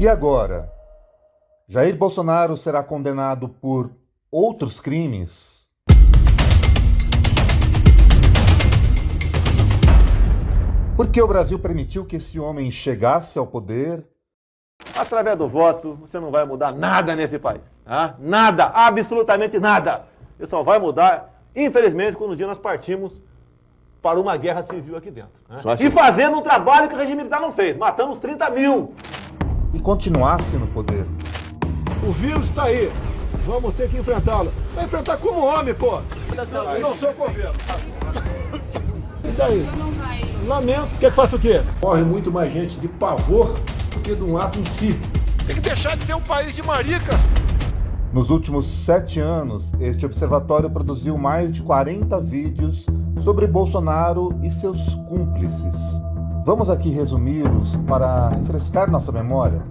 E agora? Jair Bolsonaro será condenado por outros crimes? Por que o Brasil permitiu que esse homem chegasse ao poder? Através do voto, você não vai mudar nada nesse país. Tá? Nada, absolutamente nada. Você só vai mudar, infelizmente, quando um dia nós partimos para uma guerra civil aqui dentro. Né? E fazendo um trabalho que o regime militar não fez, matando uns 30 mil. E continuasse no poder? O vírus está aí. Vamos ter que enfrentá-lo. Vai enfrentar como homem, pô. Eu não sou governo. E daí? Lamento. Quer que faça o quê? Morre muito mais gente de pavor do que de um ato em si. Tem que deixar de ser um país de maricas. Nos últimos 7 anos, este observatório produziu mais de 40 vídeos sobre Bolsonaro e seus cúmplices. Vamos aqui resumi-los para refrescar nossa memória.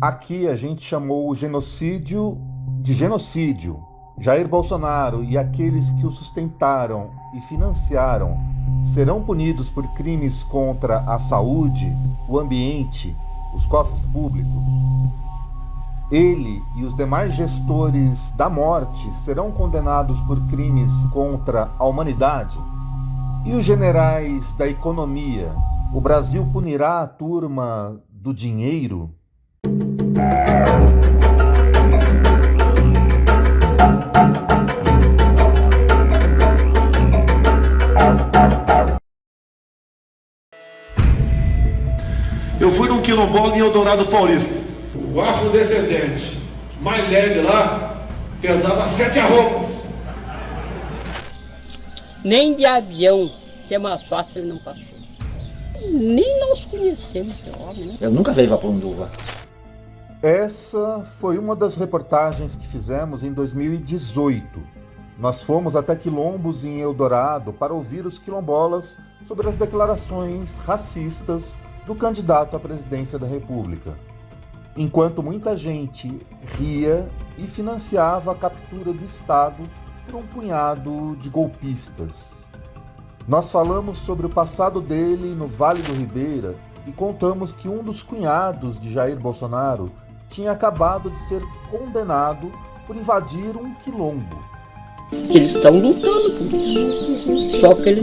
Aqui a gente chamou o genocídio de genocídio. Jair Bolsonaro e aqueles que o sustentaram e financiaram serão punidos por crimes contra a saúde, o ambiente, os cofres públicos. Ele e os demais gestores da morte serão condenados por crimes contra a humanidade. E os generais da economia? O Brasil punirá a turma do dinheiro? Eu fui num quilombola em Eldorado Paulista. O afrodescendente mais leve lá pesava 7 arrobas. Nem de avião, que é mais fácil, ele não passou. Nem nós conhecemos esse homem, né? Eu nunca vi Vapunduva. Essa foi uma das reportagens que fizemos em 2018. Nós fomos até quilombos em Eldorado para ouvir os quilombolas sobre as declarações racistas do candidato à presidência da República. Enquanto muita gente ria e financiava a captura do Estado por um punhado de golpistas. Nós falamos sobre o passado dele no Vale do Ribeira e contamos que um dos cunhados de Jair Bolsonaro tinha acabado de ser condenado por invadir um quilombo. Eles estão lutando por isso, só que ele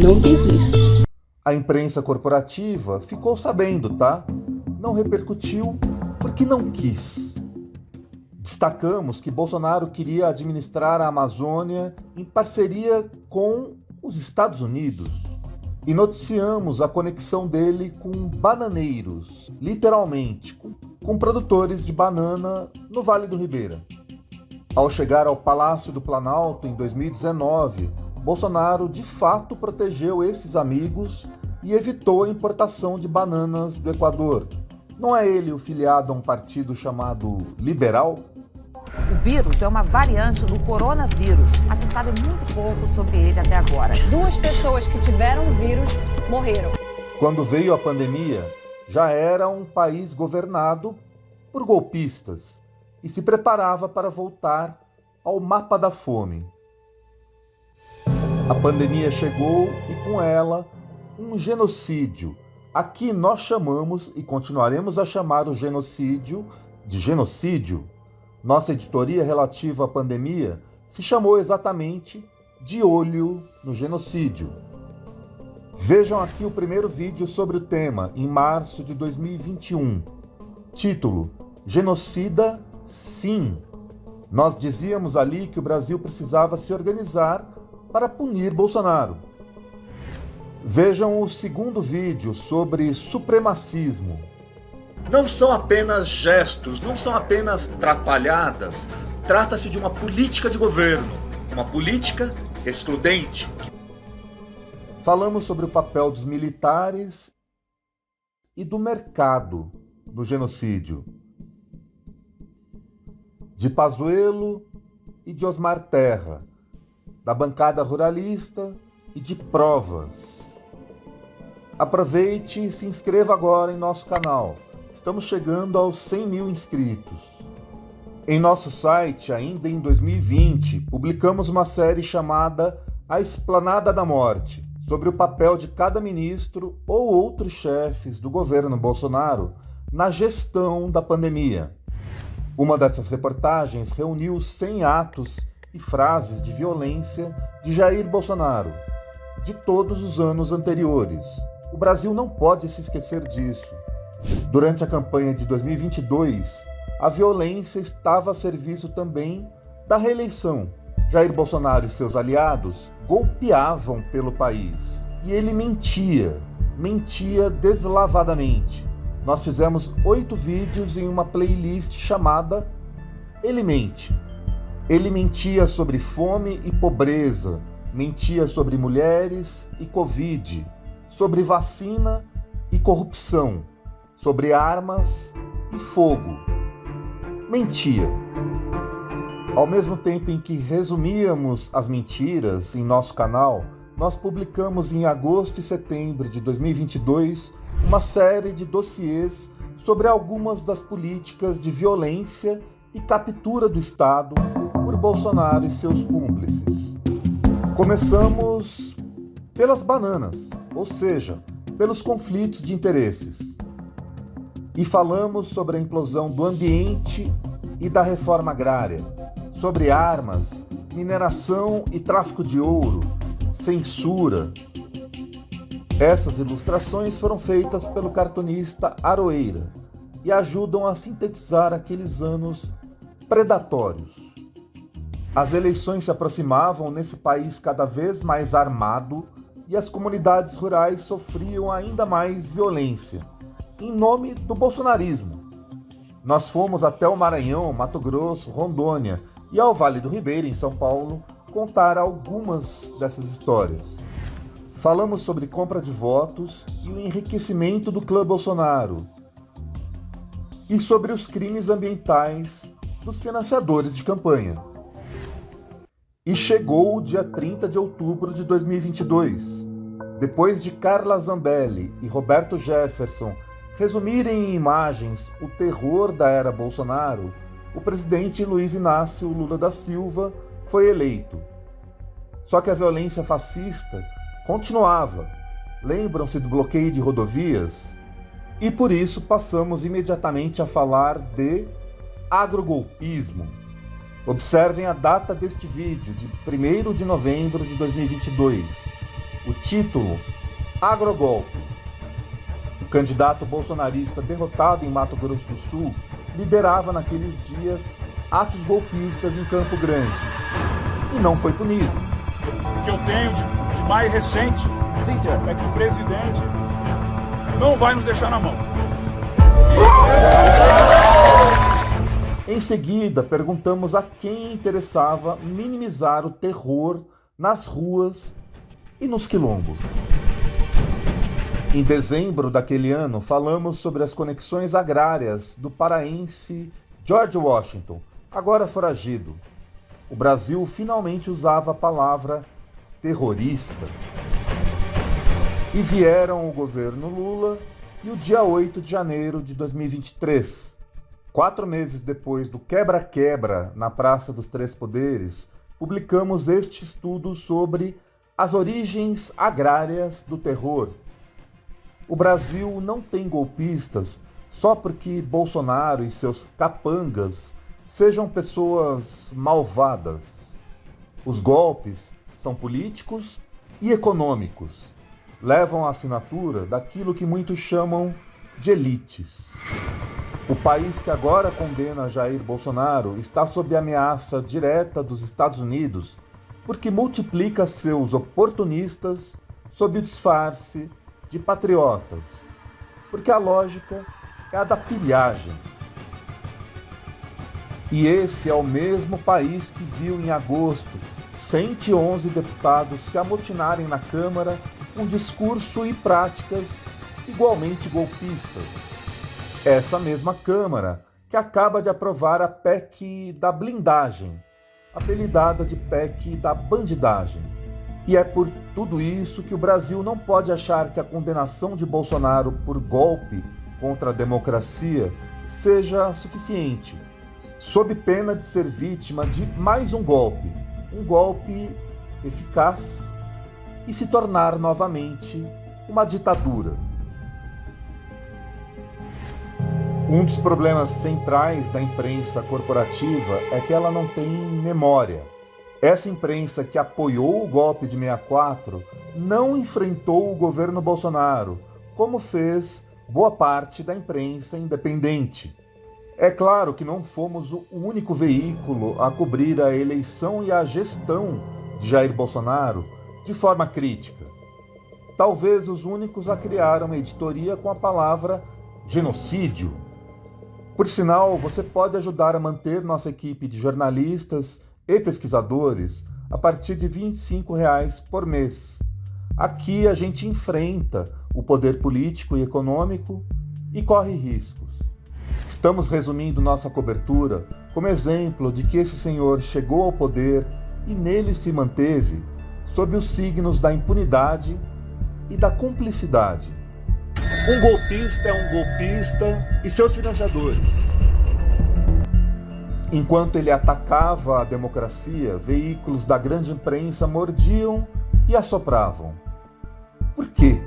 não desiste. A imprensa corporativa ficou sabendo, tá? Não repercutiu porque não quis. Destacamos que Bolsonaro queria administrar a Amazônia em parceria com os Estados Unidos. E noticiamos a conexão dele com bananeiros, literalmente, com produtores de banana no Vale do Ribeira. Ao chegar ao Palácio do Planalto em 2019, Bolsonaro de fato protegeu esses amigos e evitou a importação de bananas do Equador. Não é ele o filiado a um partido chamado Liberal? O vírus é uma variante do coronavírus, mas se sabe muito pouco sobre ele até agora. 2 pessoas que tiveram o vírus morreram. Quando veio a pandemia, já era um país governado por golpistas e se preparava para voltar ao mapa da fome. A pandemia chegou e com ela um genocídio. Aqui nós chamamos e continuaremos a chamar o genocídio de genocídio. Nossa editoria relativa à pandemia se chamou exatamente De Olho no Genocídio. Vejam aqui o primeiro vídeo sobre o tema, em março de 2021. Título: Genocida, sim. Nós dizíamos ali que o Brasil precisava se organizar para punir Bolsonaro. Vejam o segundo vídeo sobre supremacismo. Não são apenas gestos, não são apenas trapalhadas. Trata-se de uma política de governo, uma política excludente. Falamos sobre o papel dos militares e do mercado no genocídio. De Pazuello e de Osmar Terra, da bancada ruralista e de provas. Aproveite e se inscreva agora em nosso canal. Estamos chegando aos 100 mil inscritos. Em nosso site, ainda em 2020, publicamos uma série chamada A Esplanada da Morte. sobre o papel de cada ministro ou outros chefes do governo Bolsonaro na gestão da pandemia. Uma dessas reportagens reuniu 100 atos e frases de violência de Jair Bolsonaro, de todos os anos anteriores. O Brasil não pode se esquecer disso. Durante a campanha de 2022, a violência estava a serviço também da reeleição. Jair Bolsonaro e seus aliados golpeavam pelo país. E ele mentia deslavadamente. Nós fizemos 8 vídeos em uma playlist chamada Ele Mente. Ele mentia sobre fome e pobreza, mentia sobre mulheres e Covid, sobre vacina e corrupção, sobre armas e fogo. Mentia. Ao mesmo tempo em que resumíamos as mentiras em nosso canal, nós publicamos em agosto e setembro de 2022 uma série de dossiês sobre algumas das políticas de violência e captura do Estado por Bolsonaro e seus cúmplices. Começamos pelas bananas, ou seja, pelos conflitos de interesses. E falamos sobre a implosão do ambiente e da reforma agrária, sobre armas, mineração e tráfico de ouro, censura. Essas ilustrações foram feitas pelo cartunista Aroeira e ajudam a sintetizar aqueles anos predatórios. As eleições se aproximavam nesse país cada vez mais armado e as comunidades rurais sofriam ainda mais violência, em nome do bolsonarismo. Nós fomos até o Maranhão, Mato Grosso, Rondônia e ao Vale do Ribeira, em São Paulo, contar algumas dessas histórias. Falamos sobre compra de votos e o enriquecimento do clã Bolsonaro, e sobre os crimes ambientais dos financiadores de campanha. E chegou o dia 30 de outubro de 2022. Depois de Carla Zambelli e Roberto Jefferson resumirem em imagens o terror da era Bolsonaro, o presidente Luiz Inácio Lula da Silva foi eleito. Só que a violência fascista continuava. Lembram-se do bloqueio de rodovias? E por isso passamos imediatamente a falar de agrogolpismo. Observem a data deste vídeo, de 1º de novembro de 2022. O título: Agrogolpe. O candidato bolsonarista derrotado em Mato Grosso do Sul liderava naqueles dias atos golpistas em Campo Grande e não foi punido. O que eu tenho de mais recente é que o presidente não vai nos deixar na mão. Em seguida, perguntamos a quem interessava minimizar o terror nas ruas e nos quilombos. Em dezembro daquele ano, falamos sobre as conexões agrárias do paraense George Washington, agora foragido. O Brasil finalmente usava a palavra terrorista. E vieram o governo Lula e o dia 8 de janeiro de 2023. 4 meses depois do quebra-quebra na Praça dos Três Poderes, publicamos este estudo sobre as origens agrárias do terror. O Brasil não tem golpistas só porque Bolsonaro e seus capangas sejam pessoas malvadas. Os golpes são políticos e econômicos. Levam a assinatura daquilo que muitos chamam de elites. O país que agora condena Jair Bolsonaro está sob ameaça direta dos Estados Unidos porque multiplica seus oportunistas sob o disfarce de patriotas. Porque a lógica é a da pilhagem. E esse é o mesmo país que viu em agosto 111 deputados se amotinarem na Câmara com discurso e práticas igualmente golpistas. Essa mesma Câmara que acaba de aprovar a PEC da blindagem, apelidada de PEC da bandidagem. E é por tudo isso que o Brasil não pode achar que a condenação de Bolsonaro por golpe contra a democracia seja suficiente, sob pena de ser vítima de mais um golpe eficaz e se tornar novamente uma ditadura. Um dos problemas centrais da imprensa corporativa é que ela não tem memória. Essa imprensa que apoiou o golpe de 64 não enfrentou o governo Bolsonaro, como fez boa parte da imprensa independente. É claro que não fomos o único veículo a cobrir a eleição e a gestão de Jair Bolsonaro de forma crítica. Talvez os únicos a criar uma editoria com a palavra genocídio. Por sinal, você pode ajudar a manter nossa equipe de jornalistas e pesquisadores a partir de R$ 25 por mês. Aqui a gente enfrenta o poder político e econômico e corre riscos. Estamos resumindo nossa cobertura como exemplo de que esse senhor chegou ao poder e nele se manteve sob os signos da impunidade e da cumplicidade. Um golpista é um golpista e seus financiadores. Enquanto ele atacava a democracia, veículos da grande imprensa mordiam e assopravam. Por quê?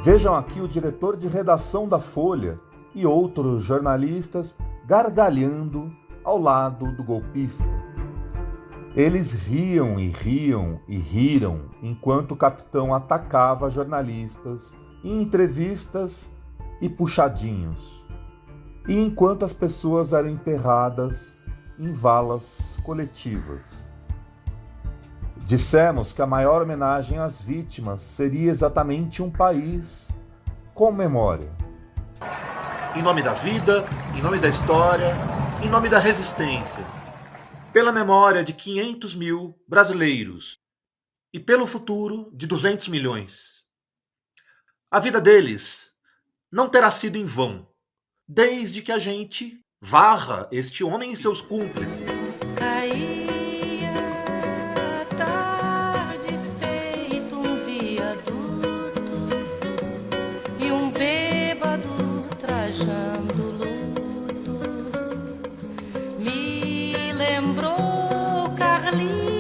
Vejam aqui o diretor de redação da Folha e outros jornalistas gargalhando ao lado do golpista. Eles riam e riam e riram enquanto o capitão atacava jornalistas em entrevistas e puxadinhos, e enquanto as pessoas eram enterradas em valas coletivas. Dissemos que a maior homenagem às vítimas seria exatamente um país com memória. Em nome da vida, em nome da história, em nome da resistência, pela memória de 500 mil brasileiros e pelo futuro de 200 milhões. A vida deles não terá sido em vão, desde que a gente varra este homem e seus cúmplices. Caía a tarde feito um viaduto e um bêbado trajando luto me lembrou Carlitos.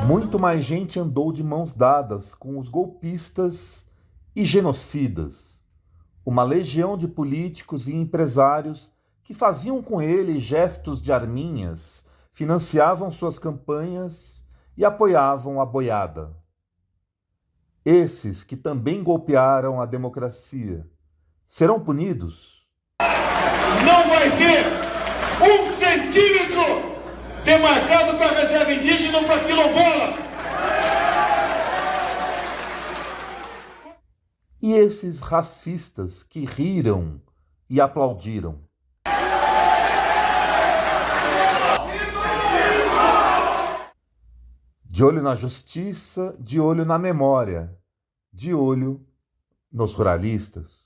Muito mais gente andou de mãos dadas com os golpistas e genocidas. Uma legião de políticos e empresários que faziam com ele gestos de arminhas, financiavam suas campanhas e apoiavam a boiada. Esses que também golpearam a democracia serão punidos? Não vai ter 1 centímetro demarcado para reserva indígena ou para quilombola. E esses racistas que riram e aplaudiram? De olho na justiça, de olho na memória, de olho nos ruralistas.